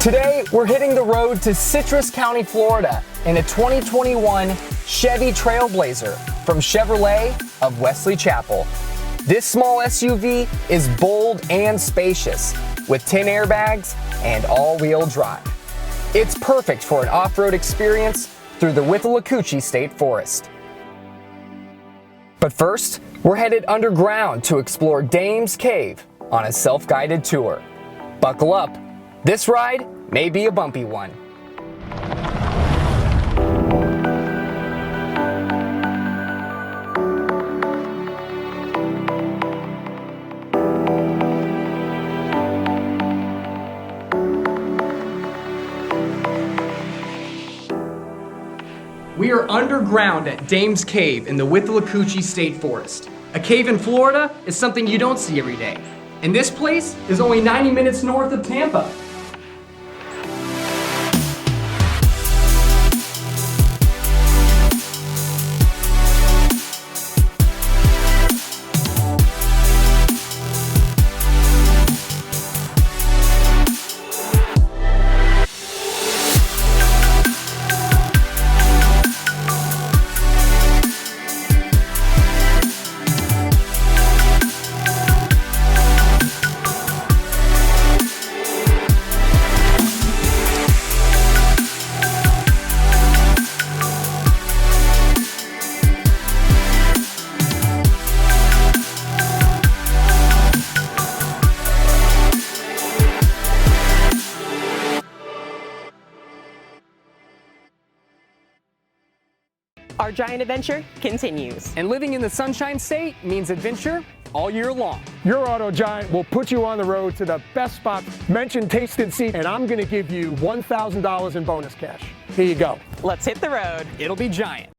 Today, we're hitting the road to Citrus County, Florida in a 2021 Chevy Trailblazer from Chevrolet of Wesley Chapel. This small SUV is bold and spacious with 10 airbags and all-wheel drive. It's perfect for an off-road experience through the Withlacoochee State Forest. But first, we're headed underground to explore Dame's Cave on a self-guided tour. Buckle up. This ride may be a bumpy one. We are underground at Dame's Cave in the Withlacoochee State Forest. A cave in Florida is something you don't see every day. And this place is only 90 minutes north of Tampa. Our giant adventure continues. And living in the Sunshine State means adventure all year long. Your Auto Giant will put you on the road to the best spots. Mention Taste and See, and I'm going to give you $1,000 in bonus cash. Here you go. Let's hit the road. It'll be giant.